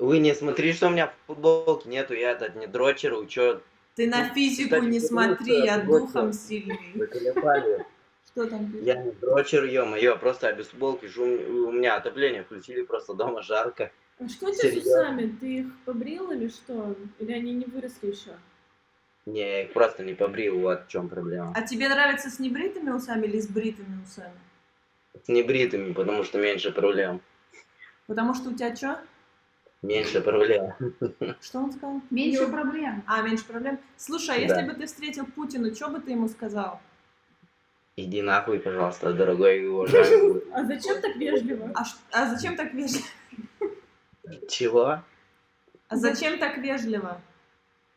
Вы не смотри, что у меня футболки нету, я этот не дрочеру, чё. Ты на физику Кстати, не смотри, я духом сильный. Заколебали. Что там пишешь? Я не дрочер, ё-моё, просто без футболки жу, у меня отопление включили, просто дома жарко. А что это с Серьёзно? усами? Ты их побрил или что? Или они не выросли еще? Не, я их просто не побрил, вот в чем проблема. А тебе нравится с небритыми усами или с бритыми усами? С небритыми, потому что меньше проблем. Потому что у тебя что? Меньше проблем. Что он сказал? Меньше проблем. А, меньше проблем. Слушай, а если бы ты встретил Путина, что бы ты ему сказал? Иди нахуй, пожалуйста, дорогой и уважаемый. А зачем так вежливо? А зачем так вежливо? Чего? А зачем так вежливо?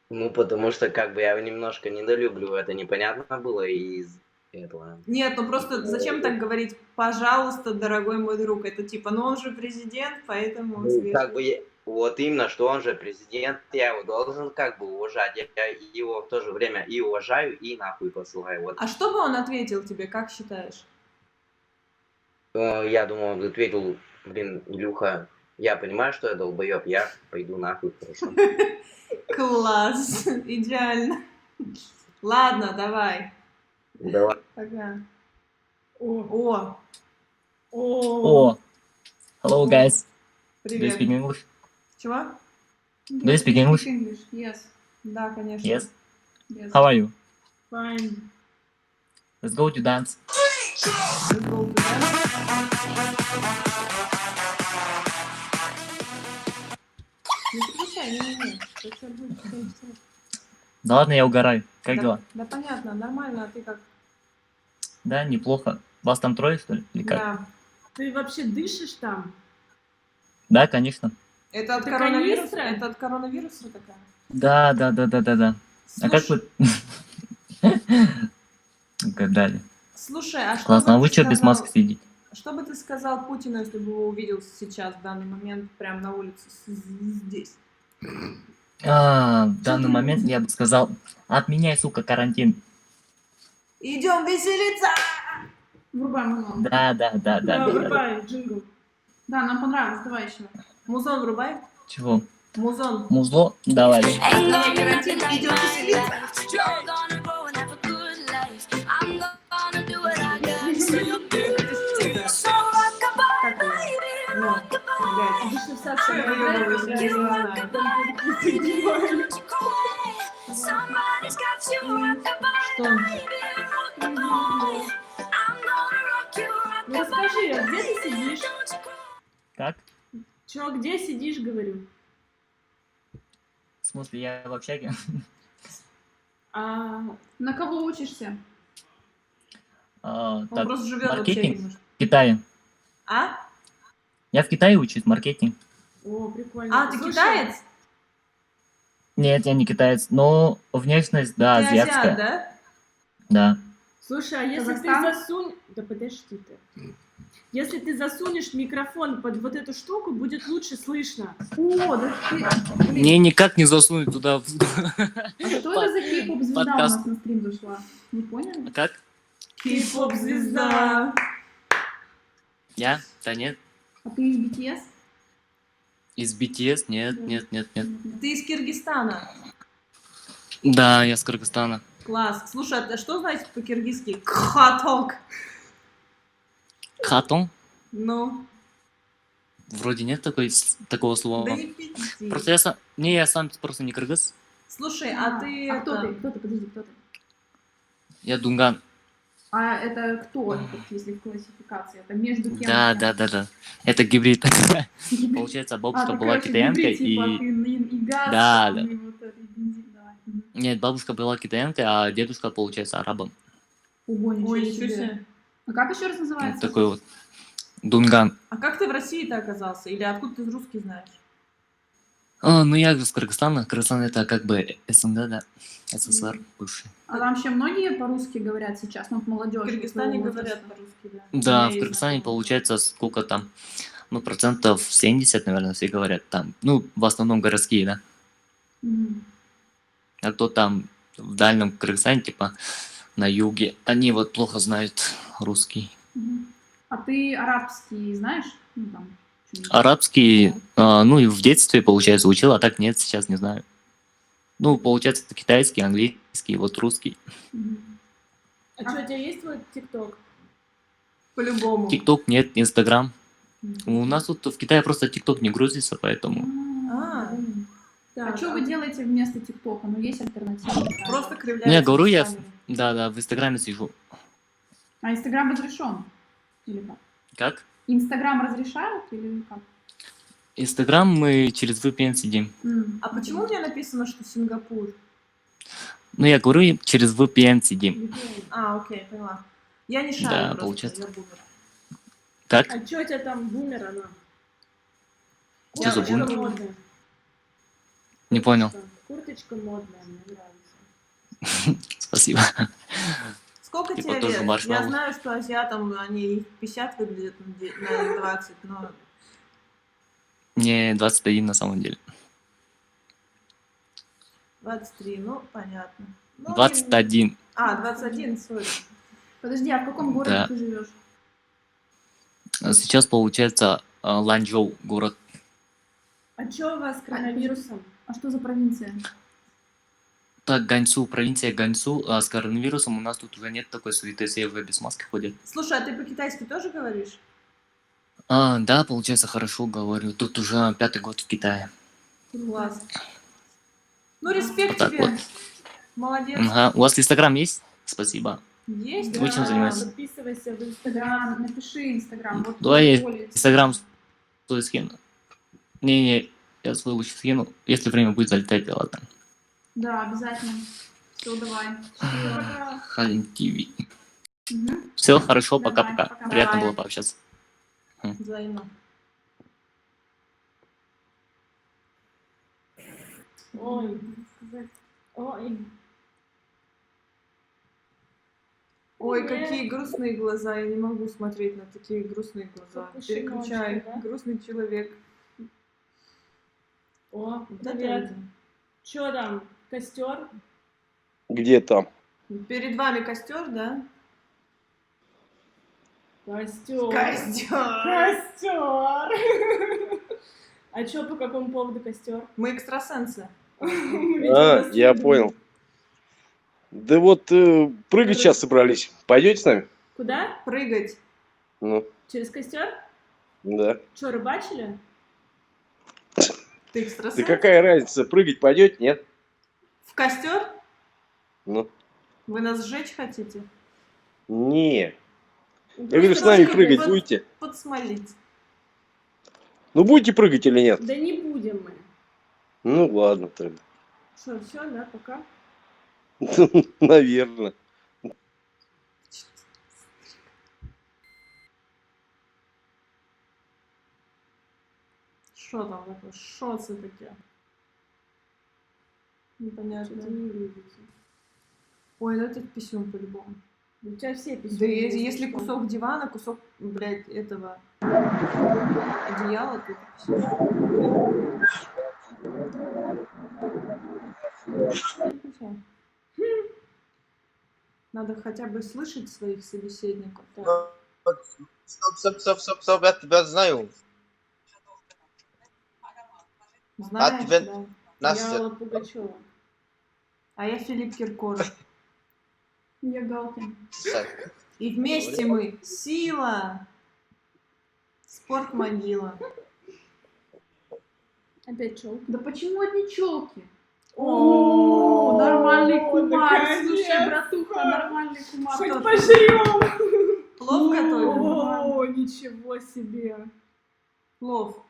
Ну, потому что, как бы, я немножко недолюблю, это непонятно было из этого. Нет, ну просто зачем так говорить, пожалуйста, дорогой мой друг? Это типа, ну он же президент, поэтому... Ну, как бы, вот именно, что он же президент, я его должен как бы уважать. Я его в то же время и уважаю, и нахуй посылаю. Вот. А что бы он ответил тебе, как считаешь? Я думал, он ответил, блин, Илюха, я понимаю, что я долбоёб, я пойду нахуй, хорошо. Класс, идеально. Ладно, давай. Давай. Пока. О, О, Oh, hello guys. Do you привет. speak English? Чего? Do you speak English? Yes. Да, конечно. Yes. Yes. How are you? fine. Let's go to dance. Let's go to dance. Не включай, не. Сейчас будет что-нибудь. Да ладно, я угораю. Как Да, дела? да понятно, нормально, а ты как? Да, неплохо. Вас там трое, что ли? Или как? Да. Ты вообще дышишь там? Да, конечно. Это от Ты коронавируса? канистра? Это от коронавируса такая? Да. А как Слушай, вы... Гадали. слушай, а что Классно. А бы вы ты что без сказал- маски сидите? Что бы ты сказал Путину, если бы его увидел сейчас, в данный момент, прямо на улице, здесь? В данный момент я бы сказал, отменяй, сука, карантин. Идем веселиться! Врубай музон. Да. Врубай джингл. Да, нам понравилось. Давай еще. Музон врубай. Чего? Музон. Музло? Давай. Отменяй карантин, идем веселиться. Как его? Ну, блядь, Обычно Саша выебывайся, я не знаю. Что он? Ну расскажи, а где ты сидишь? Как? Чё, где сидишь, говорю? В смысле, я в общаге? А, На кого учишься? Он Так, просто живет вообще маркетинг немножко. в Китае. А? Я в Китае учусь маркетинг. о, прикольно. А, ты Слушай, китаец? Нет, я не китаец, но внешность, да, Ты азиатская. азиат, да? Да. Слушай, а если Казахстан? ты засунешь... Да подожди ты. Если ты засунешь микрофон под вот эту штуку, будет лучше слышно. О, да ты... Блин, Мне никак не засунуть туда. а что это за кей-поп звезда у подкаст. нас на стрим зашла? Не поняли? Как? Кей-поп звезда. Я? Да нет. А ты из BTS? Из BTS? Нет. Ты из Киргизстана. Да, я с Кыргызстана. Класс. Слушай, а что значит по-киргизски? Кхаток. Хатон? Ну, Вроде нет такого слова. да не пизди. Просто я сам просто не кыргыз. Слушай, а ты... А кто это- ты? Кто ты? Подожди, кто ты? Я дунган. А это кто, если в классификации? Это между кем? Да. Это гибрид. Получается, бабушка была китаянка и... Да. Нет, бабушка была китаянкой, а дедушка, получается, арабом. Ого, Ой, ничего себе. А как еще раз Вот называется? такой вот. Дунган. А как ты в России-то оказался? Или откуда ты русский знаешь? Ну я с Кыргызстана. Кыргызстан это как бы СНГ, да. СССР бывший. А там вообще многие по-русски говорят сейчас, ну, вот молодежь. В Киргизстане твоего говорят возраста. по-русски, да. Да, У меня в есть Кыргызстане знакомые. получается сколько там, ну, процентов 70, наверное, все говорят там. Ну, в основном городские, да. Мгм. А кто там в дальнем Кыргызстане, типа на юге, они вот плохо знают русский. Мгм. А ты арабский знаешь? Ну, там, Арабский, ну и в детстве, получается, учил, а так нет, сейчас не знаю. Ну, получается, это китайский, английский, вот русский. А что, у тебя есть твой ТикТок? По-любому. ТикТок нет, Инстаграм. У нас тут в Китае просто ТикТок не грузится, поэтому... А, А что вы делаете вместо ТикТока? Ну, есть альтернатива. просто Ну, кривляется. я говорю, я... камерой. Да, в Инстаграме сижу. А Инстаграм разрешен? Или как? Как? Инстаграм разрешают или как? Инстаграм мы через VPN сидим. А почему у меня написано, что Сингапур? Ну, я говорю, через VPN сидим. А, окей, поняла. Я не шарю Да, просто, получается. я бумер. Как? А что у тебя там, бумер она? Что за Я бумер? модная. Не понял. Курточка модная, мне нравится. Спасибо. Сколько Типа тебе тоже лет? маршмеллоу. Я знаю, что азиатам они и в 50 выглядят на 20, но... Мне 21 на самом деле. 23, ну, понятно. Ну, 21. А, 21, сори. Подожди, а в каком городе Да. ты живешь? Сейчас получается Ланчжоу город. А что у вас с коронавирусом? А что за провинция? Так, Ганьсу, провинция Ганьсу, а с коронавирусом у нас тут уже нет такой суеты, все уже без маски ходят. Слушай, а ты по-китайски тоже говоришь? Да, получается, хорошо говорю. Тут уже 5-й год в Китае. Класс. Ну, респект Вот так тебе. вот. Молодец. Ага. У вас Инстаграм есть? Спасибо. Есть? Вы чем занимаетесь? Подписывайся в Да, Инстаграм. напиши Инстаграм. Вот Давай я Оля. Инстаграм свой скину. Не, я свой лучше скину. Если время будет залетать, то ладно. Да, обязательно. Все, давай. Халин ТВ. Мгм. Все, хорошо, Давай, пока-пока. пока. Приятно Давай. было пообщаться. Взаимно. Ой, ой. Ой, Привет. какие грустные глаза. Я не могу смотреть на такие грустные глаза. Как у Переключай. щеночка, да? Грустный человек. О, Вот это привет. видно. Что там? Костер? Где там? Перед вами костер, да? Костер. Костер. Костер. А что, по какому поводу костер? Мы экстрасенсы. Я понял. Да вот прыгать сейчас собрались. Пойдете с нами? Куда? Прыгать. Ну, Через костер? да. Что, рыбачили? Ты Да экстрасенс? какая разница, прыгать пойдете? Нет? В костер? Ну, Вы нас сжечь хотите? не. Ну, Я говорю, с нами прыгать будете? Подсмолить. Ну, будете прыгать или нет? Да не будем мы. Ну, ладно тогда. Что, все, да, пока? Наверное. Что там такое? Что это таке? Непонятно. Что-то не видите. Ой, ну это писюн по-любому. У тебя все письма. Да есть, если что? кусок дивана, кусок, блядь, этого одеяла, то это писюн. Переключай. Надо хотя бы слышать своих собеседников. Стоп, я тебя знаю. Знаешь, тебя- да. Я Настя, Алла Пугачева. А я Филипп Киркоров. Я Галкин. так, И вместе мы сила. Спорт могила. Опять челка. Да почему одни челки? О, Нормальный кумар. наконец-то. Слушай, братуха, нормальный кумар. Что ж, пожрем! Плов готовим? О, ничего себе. Плов.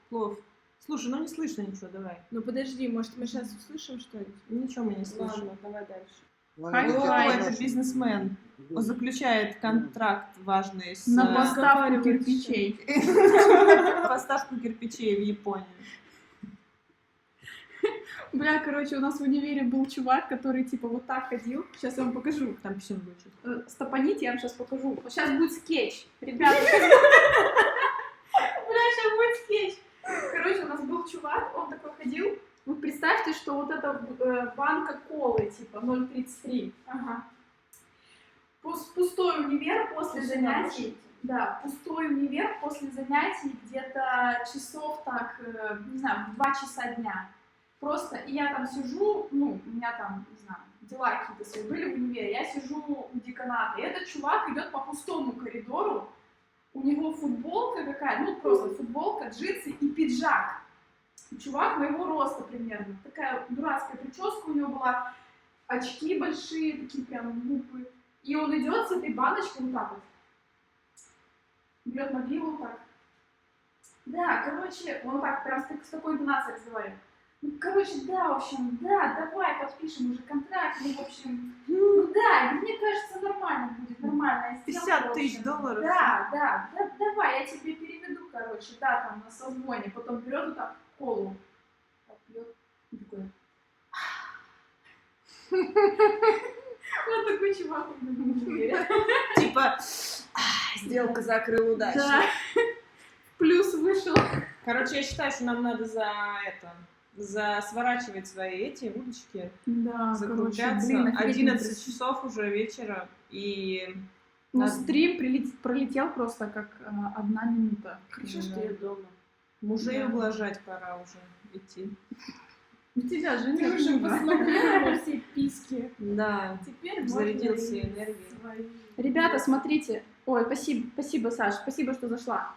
Слушай, ну не слышно ничего, давай. Ну подожди, может мы сейчас услышим что-нибудь? Ничего мы не слышим. Ладно, давай дальше. О, это бизнесмен. Он заключает контракт важный с На Бас- поставку Разговаривает кирпичей. поставку кирпичей в Японию. Бля, короче, у нас в универе был чувак, который типа вот так ходил. Сейчас я вам покажу. Там писюн будет. Стопаните, я вам сейчас покажу. Вот сейчас будет скетч. Ребята, бля, сейчас будет скетч. Короче, у нас был чувак, он такой ходил. Вы представьте, что вот эта банка колы, типа 0,33. Ага. Пустой универ после занятий. Да, пустой универ после занятий где-то часов так, не знаю, в 2 часа дня. Просто, и я там сижу, ну, у меня там, не знаю, дела какие-то свои были в универе, я сижу у деканата, и этот чувак идет по пустому коридору, у него футболка какая, ну, просто футболка, джинсы и пиджак. Чувак моего роста примерно, такая дурацкая прическа у него была, очки большие, такие прям лупы, и он идет с этой баночкой вот так вот. Берет мобилу так. Да, короче, он так прям с такой интонацией разговаривает. Ну, короче, да, в общем, да, давай подпишем уже контракт, ну, в общем, ну, да, мне кажется, нормально будет, нормальная сделка. 50 тысяч долларов. Да, давай, я тебе переведу, короче, да, там, на созвоне, потом берет вот так колу, так, пьет, и такой... Вот такой чувак у меня в универе. Типа, сделка закрыла удачно. Да. Плюс вышел. Короче, я считаю, что нам надо сворачивать свои эти удочки, Да, закругляться. короче, 11 часов уже вечера, и... Ну, надо- стрим пролетел просто как 1 минута. Хорошо, что я дома. Мужей Да. ублажать пора уже идти. У тебя же Ты уже посмотрела на все писки. Да, Теперь зарядился можно и энергией. свои. Ребята, смотрите. Ой, спасибо, Саш, спасибо, что зашла.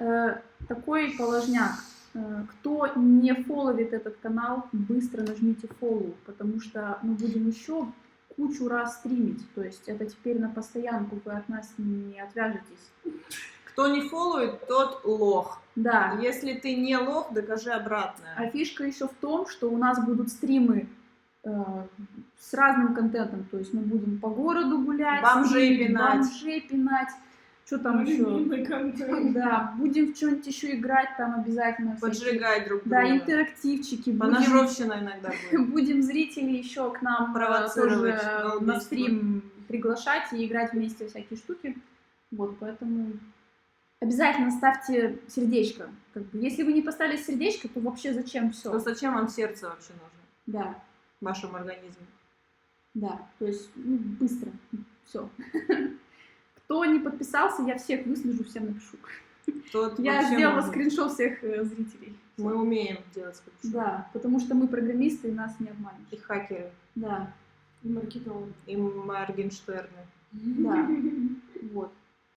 Такой положняк. Кто не фолловит этот канал, быстро нажмите фоллоу, потому что мы будем еще кучу раз стримить. То есть это теперь на постоянку, вы от нас не отвяжетесь. Кто не фолловит, тот лох. Да. Если ты не лох, докажи обратное. А фишка еще в том, что у нас будут стримы с разным контентом. То есть мы будем по городу гулять, Бомжей стримить, пинать. бомжей пинать. Что там еще? Любимый контент. Да, будем в что-нибудь еще играть там обязательно. всякие. Поджигать друг Да, друга. интерактивчики. Поножовщина иногда будет. Будем зрителей еще к нам Провоцировать тоже на на убийство. стрим приглашать и играть вместе в всякие штуки. Вот, поэтому обязательно ставьте сердечко. Как бы, если вы не поставили сердечко, то вообще зачем То все? зачем вам сердце вообще нужно Да, в вашем организме? да, то есть быстро, все. Кто не подписался, я всех выслежу, всем напишу. Тот Я вообще сделала может. скриншот всех зрителей. Мы умеем делать скриншоты. Да, потому что мы программисты, и нас не обманешь. И хакеры, Да, Маркетолог. и Моргенштерны. да, вот.